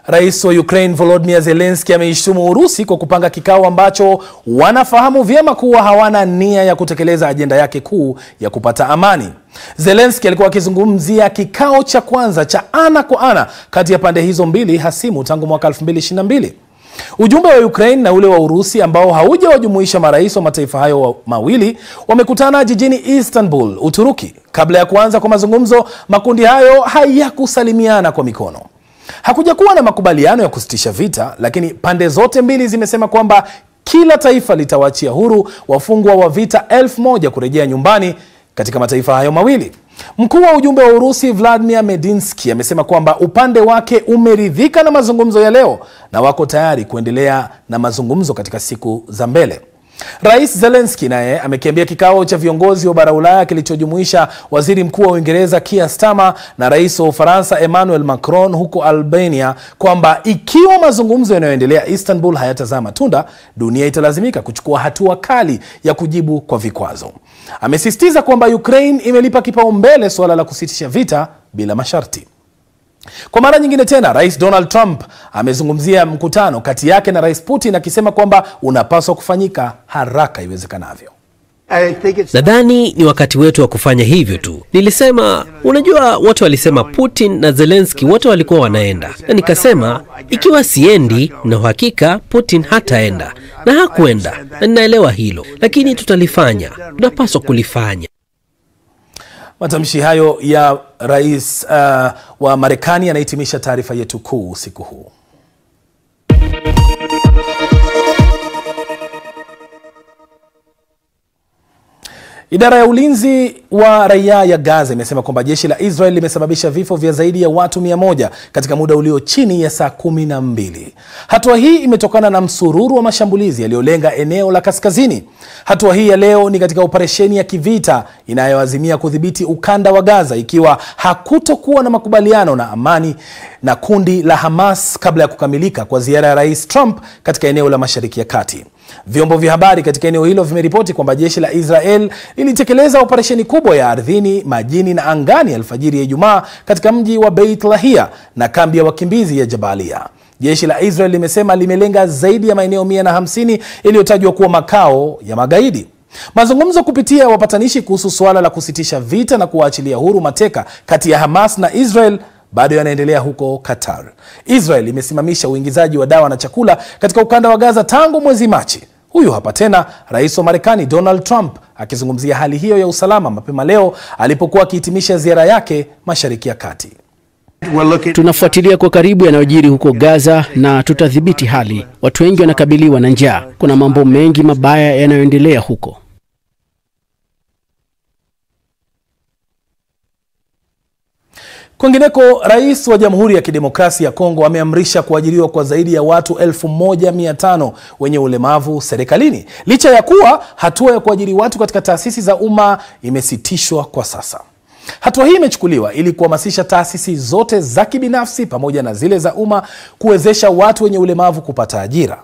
Rais wa Ukraine Volodymyr Zelensky ameishtumu Urusi kwa kupanga kikao ambacho wanafahamu vyema kuwa hawana nia ya kutekeleza ajenda yake kuu ya kupata amani. Zelensky alikuwa akizungumzia kikao cha kwanza cha ana kwa ana kati ya pande hizo mbili hasimu tangu mwaka 2022. Ujumbe wa Ukraine na ule wa Urusi ambao haujawajumuisha marais wa mataifa hayo mawili wamekutana jijini Istanbul, Uturuki. Kabla ya kuanza kwa mazungumzo, makundi hayo hayakusalimiana kwa mikono. Hakuja kuwa na makubaliano ya kusitisha vita, lakini pande zote mbili zimesema kwamba kila taifa litawaachia huru wafungwa wa vita 1000 kurejea nyumbani katika mataifa hayo mawili. Mkuu wa ujumbe wa Urusi Vladimir Medinsky amesema kwamba upande wake umeridhika na mazungumzo ya leo na wako tayari kuendelea na mazungumzo katika siku za mbele. Rais Zelensky naye amekiambia kikao cha viongozi wa bara Ulaya kilichojumuisha waziri mkuu wa Uingereza Keir Starmer na rais wa Ufaransa Emmanuel Macron huko Albania kwamba ikiwa mazungumzo yanayoendelea Istanbul hayatazaa matunda, dunia italazimika kuchukua hatua kali ya kujibu kwa vikwazo. Amesisitiza kwamba Ukraine imelipa kipaumbele suala la kusitisha vita bila masharti. Kwa mara nyingine tena, Rais Donald Trump amezungumzia mkutano kati yake na Rais Putin akisema kwamba unapaswa kufanyika haraka iwezekanavyo. Nadhani ni wakati wetu wa kufanya hivyo tu. Nilisema, unajua watu walisema Putin na Zelensky wote walikuwa wanaenda. Na nikasema, ikiwa siendi na uhakika Putin hataenda. Na hakuenda. Na ninaelewa hilo. Lakini tutalifanya. Tunapaswa kulifanya. Matamshi hayo ya rais wa Marekani yanahitimisha taarifa yetu kuu usiku huu. Idara ya ulinzi wa raia ya Gaza imesema kwamba jeshi la Israel limesababisha vifo vya zaidi ya watu 100 katika muda ulio chini ya saa 12. Hatua hii imetokana na msururu wa mashambulizi yaliyolenga eneo la kaskazini. Hatua hii ya leo ni katika operesheni ya kivita inayoazimia kudhibiti ukanda wa Gaza ikiwa hakutokuwa na makubaliano na amani na kundi la Hamas kabla ya kukamilika kwa ziara ya Rais Trump katika eneo la Mashariki ya Kati. Vyombo vya habari katika eneo hilo vimeripoti kwamba jeshi la Israel lilitekeleza operesheni kubwa ya ardhini, majini na angani alfajiri ya Ijumaa katika mji wa Beit Lahia na kambi ya wakimbizi ya Jabalia. Jeshi la Israel limesema limelenga zaidi ya maeneo 150 yaliyotajwa kuwa makao ya magaidi. Mazungumzo kupitia wapatanishi kuhusu suala la kusitisha vita na kuwaachilia huru mateka kati ya Hamas na Israel bado yanaendelea huko Qatar. Israel imesimamisha uingizaji wa dawa na chakula katika ukanda wa Gaza tangu mwezi Machi. Huyu hapa tena rais wa Marekani Donald Trump akizungumzia hali hiyo ya usalama mapema leo alipokuwa akihitimisha ziara yake Mashariki ya Kati. Tunafuatilia kwa karibu yanayojiri huko Gaza na tutadhibiti hali. Watu wengi wanakabiliwa na njaa. Kuna mambo mengi mabaya yanayoendelea huko. Kwingineko, rais wa Jamhuri ya Kidemokrasia ya Kongo ameamrisha kuajiriwa kwa zaidi ya watu 1500 wenye ulemavu serikalini, licha ya kuwa hatua ya kuajiri watu katika taasisi za umma imesitishwa kwa sasa. Hatua hii imechukuliwa ili kuhamasisha taasisi zote za kibinafsi pamoja na zile za umma kuwezesha watu wenye ulemavu kupata ajira.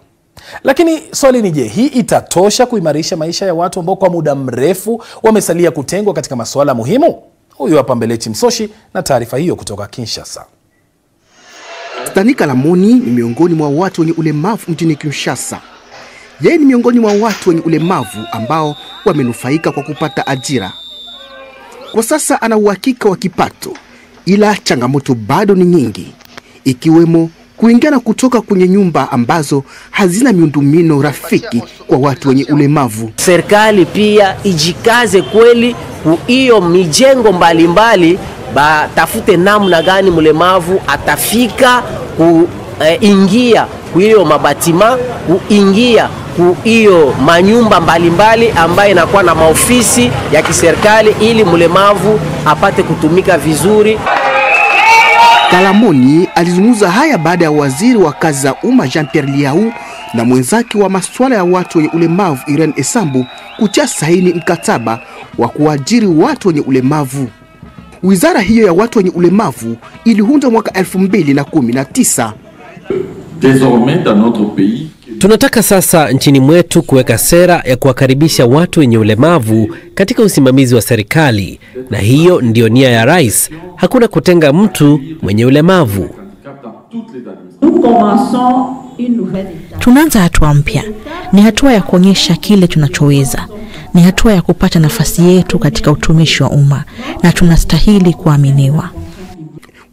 Lakini swali ni je, hii itatosha kuimarisha maisha ya watu ambao kwa muda mrefu wamesalia kutengwa katika masuala muhimu? Huyu hapa Mbelechi Msoshi na taarifa hiyo kutoka Kinshasa. Stanley Kalamoni ni miongoni mwa watu wenye ulemavu mjini Kinshasa. Yeye ni miongoni mwa watu wenye ulemavu ambao wamenufaika kwa kupata ajira. Kwa sasa ana uhakika wa kipato, ila changamoto bado ni nyingi, ikiwemo kuingia na kutoka kwenye nyumba ambazo hazina miundombinu rafiki kwa watu wenye ulemavu. Serikali pia ijikaze kweli hiyo mijengo mbalimbali, tafute namna gani mlemavu atafika kuingia hiyo mabatima, kuingia hiyo manyumba mbalimbali ambayo inakuwa na maofisi ya kiserikali ili mlemavu apate kutumika vizuri. Kalamoni alizungumza haya baada ya waziri wa kazi za umma Jean-Pierre Liau na mwenzake wa masuala ya watu wenye ulemavu Irene Esambu kutia saini mkataba wa kuajiri watu wenye ulemavu. Wizara hiyo ya watu wenye ulemavu iliundwa mwaka 2019. Tunataka sasa nchini mwetu kuweka sera ya kuwakaribisha watu wenye ulemavu katika usimamizi wa serikali, na hiyo ndio nia ya rais. Hakuna kutenga mtu mwenye ulemavu. Tunaanza hatua mpya. Ni hatua ya kuonyesha kile tunachoweza. Ni hatua ya kupata nafasi yetu katika utumishi wa umma, na tunastahili kuaminiwa.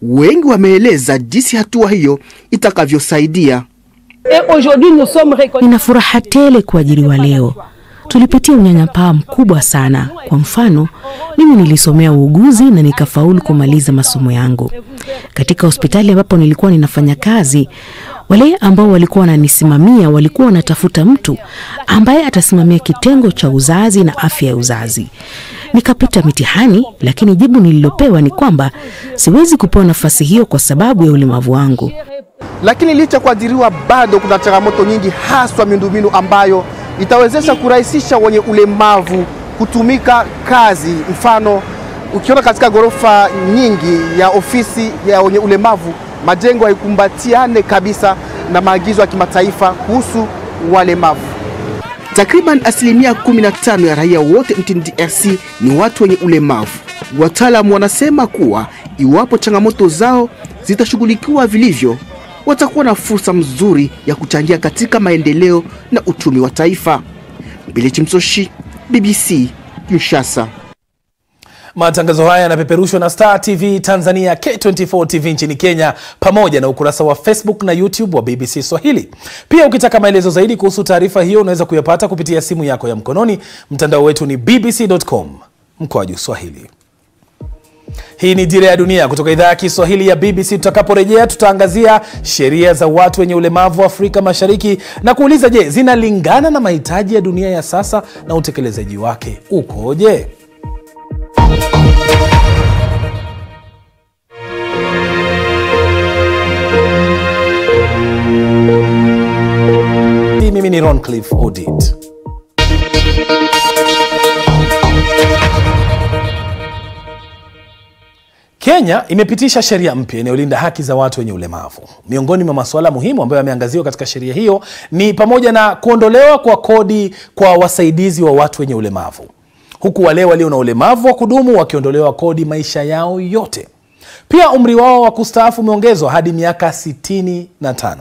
Wengi wameeleza jinsi hatua hiyo itakavyosaidia. Nina furaha tele kuajiriwa leo. Tulipitia unyanyapaa mkubwa sana. Kwa mfano, mimi nilisomea uuguzi na nikafaulu kumaliza masomo yangu. Katika hospitali ambapo nilikuwa ninafanya kazi, wale ambao walikuwa wananisimamia walikuwa wanatafuta mtu ambaye atasimamia kitengo cha uzazi na afya ya uzazi. Nikapita mitihani, lakini jibu nililopewa ni kwamba siwezi kupewa nafasi hiyo kwa sababu ya ulemavu wangu. Lakini licha kuajiriwa, bado kuna changamoto nyingi, haswa miundombinu ambayo itawezesha kurahisisha wenye ulemavu kutumika kazi. Mfano, ukiona katika ghorofa nyingi ya ofisi ya wenye ulemavu, majengo haikumbatiane kabisa na maagizo ya kimataifa kuhusu walemavu. Takriban 15% ya raia wote nchini DRC ni watu wenye ulemavu. Wataalamu wanasema kuwa iwapo changamoto zao zitashughulikiwa vilivyo, watakuwa na fursa mzuri ya kuchangia katika maendeleo na uchumi wa taifa. Billy Chimsoshi, BBC, Kinshasa. Matangazo haya yanapeperushwa na Star TV Tanzania, K24 TV nchini Kenya, pamoja na ukurasa wa Facebook na YouTube wa BBC Swahili. Pia ukitaka maelezo zaidi kuhusu taarifa hiyo, unaweza kuyapata kupitia simu yako ya mkononi. Mtandao wetu ni bbc.com/Swahili. Hii ni Dira ya Dunia kutoka idhaa ya Kiswahili ya BBC. Tutakaporejea tutaangazia sheria za watu wenye ulemavu Afrika Mashariki na kuuliza, je, zinalingana na mahitaji ya dunia ya sasa na utekelezaji wake ukoje? Mimi ni Ron Cliff Odit. Kenya imepitisha sheria mpya inayolinda haki za watu wenye ulemavu. Miongoni mwa masuala muhimu ambayo yameangaziwa katika sheria hiyo ni pamoja na kuondolewa kwa kodi kwa wasaidizi wa watu wenye ulemavu, huku wale walio na ulemavu wa kudumu wakiondolewa kodi maisha yao yote. Pia umri wao wa kustaafu umeongezwa hadi miaka 65.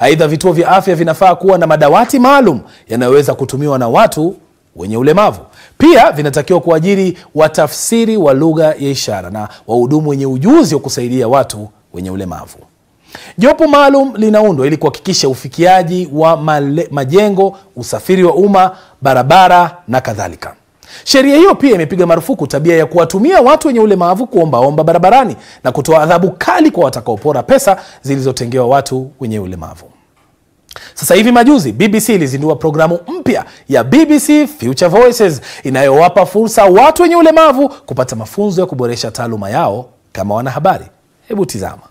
Aidha, vituo vya afya vinafaa kuwa na madawati maalum yanayoweza kutumiwa na watu wenye ulemavu. Pia vinatakiwa kuajiri watafsiri wa lugha ya ishara na wahudumu wenye ujuzi wa kusaidia watu wenye ulemavu. Jopo maalum linaundwa ili kuhakikisha ufikiaji wa majengo, usafiri wa umma, barabara na kadhalika. Sheria hiyo pia imepiga marufuku tabia ya kuwatumia watu wenye ulemavu kuomba barabarani na kutoa adhabu kali kwa watakaopora pesa zilizotengewa watu wenye ulemavu. Sasa hivi majuzi BBC ilizindua programu mpya ya BBC Future Voices inayowapa fursa watu wenye ulemavu kupata mafunzo ya kuboresha taaluma yao kama wanahabari. Hebu tizama.